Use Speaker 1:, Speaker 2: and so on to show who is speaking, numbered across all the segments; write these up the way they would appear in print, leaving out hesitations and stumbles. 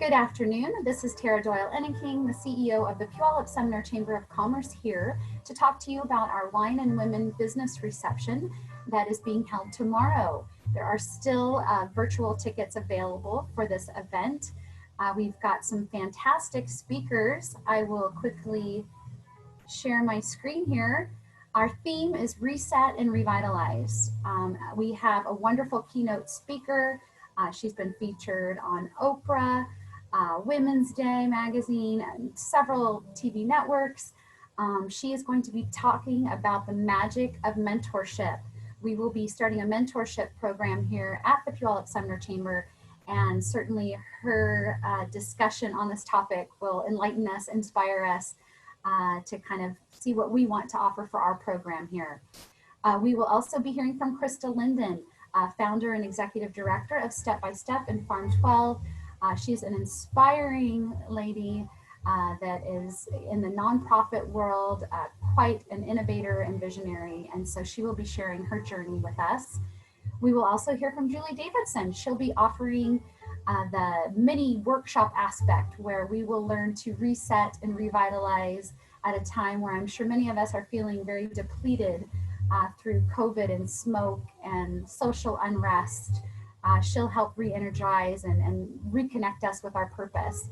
Speaker 1: Good afternoon. This is Tara Doyle-Enneking, the CEO of the Puyallup Sumner Chamber of Commerce, here to talk to you about our Wine and Women Business Reception that is being held tomorrow. There are still virtual tickets available for this event. We've got some fantastic speakers. I will quickly share my screen here. Our theme is Reset and Revitalize. We have a wonderful keynote speaker. She's been featured on Oprah, Women's Day magazine, and several TV networks. She is going to be talking about the magic of mentorship. We will be starting a mentorship program here at the Puyallup Sumner Chamber, and certainly her discussion on this topic will enlighten us, inspire us to kind of see what we want to offer for our program here. We will also be hearing from Krista Linden, founder and executive director of Step by Step and Farm 12. She's an inspiring lady that is in the nonprofit world, quite an innovator and visionary, and so she will be sharing her journey with us. We will also hear from Julie Davidson. She'll be offering the mini workshop aspect where we will learn to reset and revitalize at a time where I'm sure many of us are feeling very depleted through COVID and smoke and social unrest. She'll help re-energize and reconnect us with our purpose.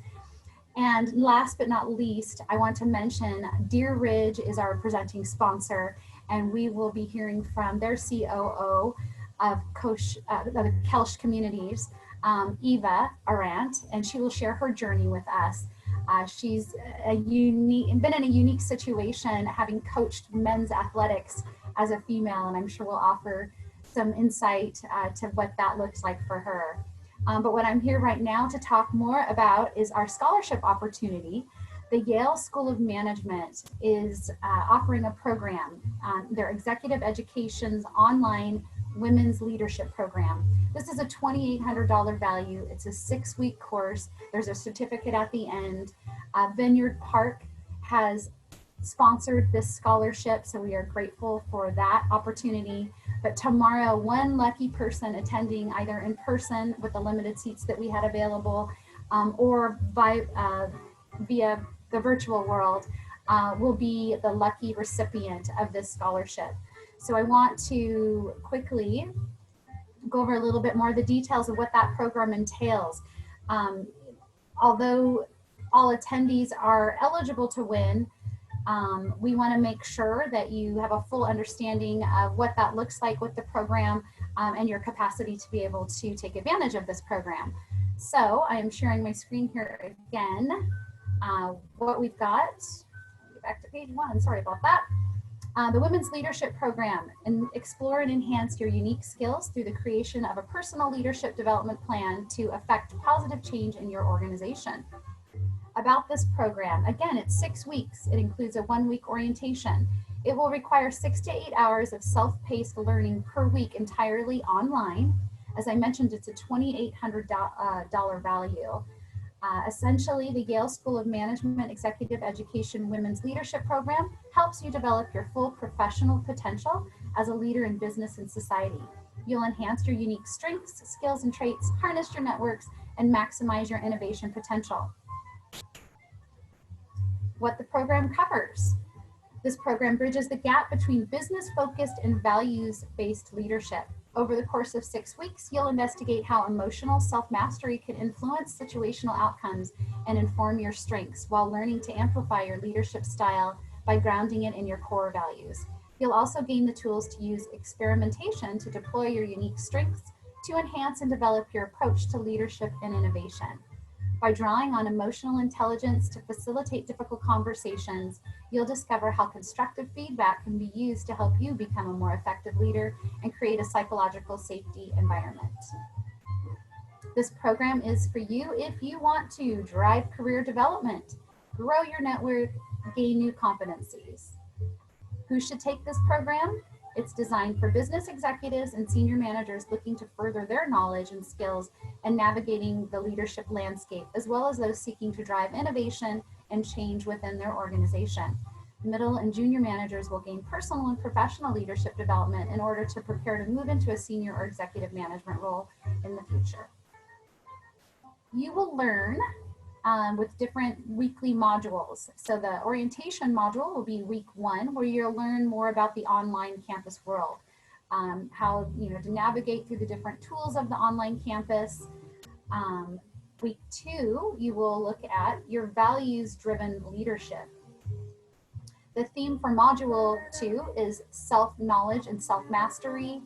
Speaker 1: And last but not least, I want to mention Deer Ridge is our presenting sponsor, and we will be hearing from their COO of the Kelch Communities, Eva Arendt, and she will share her journey with us. She's been in a unique situation, having coached men's athletics as a female, and I'm sure will offer some insight to what that looks like for her. But what I'm here right now to talk more about is our scholarship opportunity. The Yale School of Management is offering a program, their executive education's online women's leadership program. This is a $2,800 value. It's a 6-week course. There's a certificate at the end. Vineyard Park has sponsored this scholarship, so we are grateful for that opportunity. But tomorrow, one lucky person attending either in person with the limited seats that we had available or via the virtual world will be the lucky recipient of this scholarship. So I want to quickly go over a little bit more of the details of what that program entails. Although all attendees are eligible to win, we want to make sure that you have a full understanding of what that looks like with the program and your capacity to be able to take advantage of this program. So I am sharing my screen here again. What we've got, get back to page 1, sorry about that. The Women's Leadership Program, and explore and enhance your unique skills through the creation of a personal leadership development plan to affect positive change in your organization. About this program, again, it's 6 weeks. It includes a 1-week orientation. It will require 6 to 8 hours of self-paced learning per week entirely online. As I mentioned, it's a $2,800 value. Essentially, the Yale School of Management Executive Education Women's Leadership Program helps you develop your full professional potential as a leader in business and society. You'll enhance your unique strengths, skills, and traits, harness your networks, and maximize your innovation potential. What the program covers. This program bridges the gap between business-focused and values-based leadership. Over the course of 6 weeks, you'll investigate how emotional self-mastery can influence situational outcomes and inform your strengths while learning to amplify your leadership style by grounding it in your core values. You'll also gain the tools to use experimentation to deploy your unique strengths to enhance and develop your approach to leadership and innovation. By drawing on emotional intelligence to facilitate difficult conversations, you'll discover how constructive feedback can be used to help you become a more effective leader and create a psychological safety environment. This program is for you if you want to drive career development, grow your network, gain new competencies. Who should take this program? It's designed for business executives and senior managers looking to further their knowledge and skills and navigating the leadership landscape, as well as those seeking to drive innovation and change within their organization. Middle and junior managers will gain personal and professional leadership development in order to prepare to move into a senior or executive management role in the future. You will learn with different weekly modules. So the orientation module will be week 1, where you'll learn more about the online campus world, how to navigate through the different tools of the online campus. Week 2, you will look at your values-driven leadership. The theme for Module 2 is self-knowledge and self-mastery.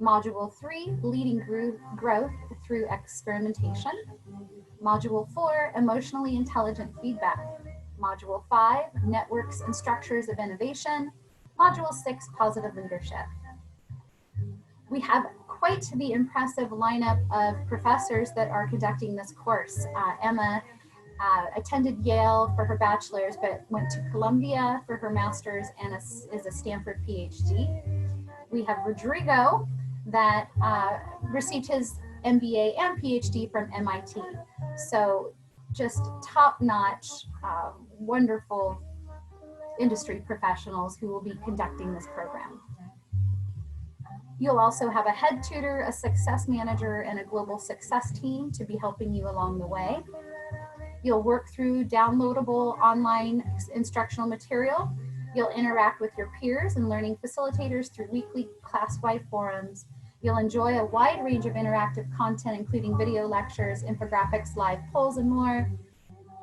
Speaker 1: Module 3, leading growth through experimentation. Module 4, emotionally intelligent feedback. Module 5, networks and structures of innovation. Module 6, positive leadership. We have quite the impressive lineup of professors that are conducting this course. Emma attended Yale for her bachelor's, but went to Columbia for her master's and is a Stanford PhD. We have Rodrigo that received his MBA and PhD from MIT. So just top-notch, wonderful industry professionals who will be conducting this program. You'll also have a head tutor, a success manager, and a global success team to be helping you along the way. You'll work through downloadable online instructional material. You'll interact with your peers and learning facilitators through weekly class-wide forums. You'll enjoy a wide range of interactive content, including video lectures, infographics, live polls, and more.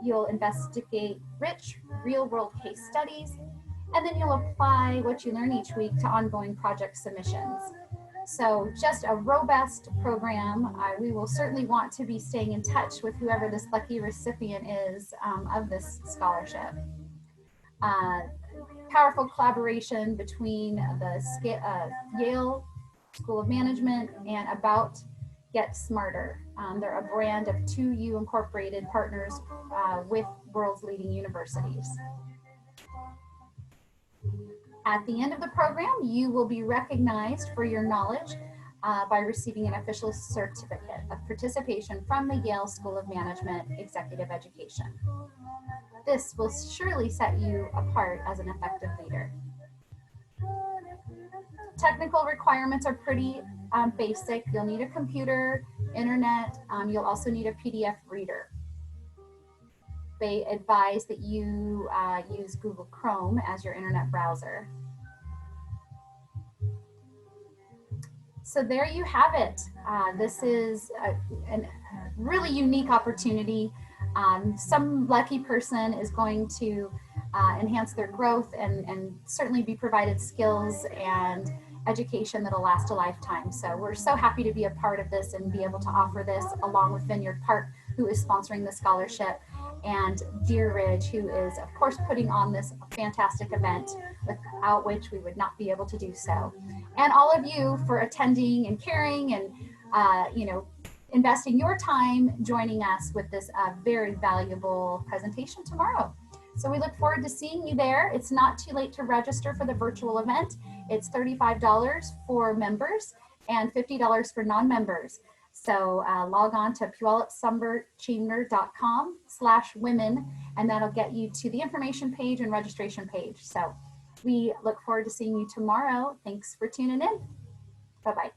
Speaker 1: You'll investigate rich, real-world case studies, and then you'll apply what you learn each week to ongoing project submissions. So just a robust program. We will certainly want to be staying in touch with whoever this lucky recipient is of this scholarship. Powerful collaboration between the Yale School of Management and About Get Smarter. They're a brand of 2U Incorporated partners with world's leading universities. At the end of the program, you will be recognized for your knowledge by receiving an official certificate of participation from the Yale School of Management Executive Education. This will surely set you apart as an effective leader. Technical requirements are pretty basic. You'll need a computer, internet. You'll also need a PDF reader. They advise that you use Google Chrome as your internet browser. So there you have it. This is a really unique opportunity. Some lucky person is going to enhance their growth and certainly be provided skills and education that'll last a lifetime. So we're so happy to be a part of this and be able to offer this along with Vineyard Park, who is sponsoring the scholarship, and Deer Ridge, who is of course putting on this fantastic event, without which we would not be able to do so. And all of you for attending and caring and investing your time joining us with this very valuable presentation tomorrow. So we look forward to seeing you there. It's not too late to register for the virtual event. It's $35 for members and $50 for non-members. So log on to puyallupsummerchamber.com/women, and that'll get you to the information page and registration page. So we look forward to seeing you tomorrow. Thanks for tuning in. Bye-bye.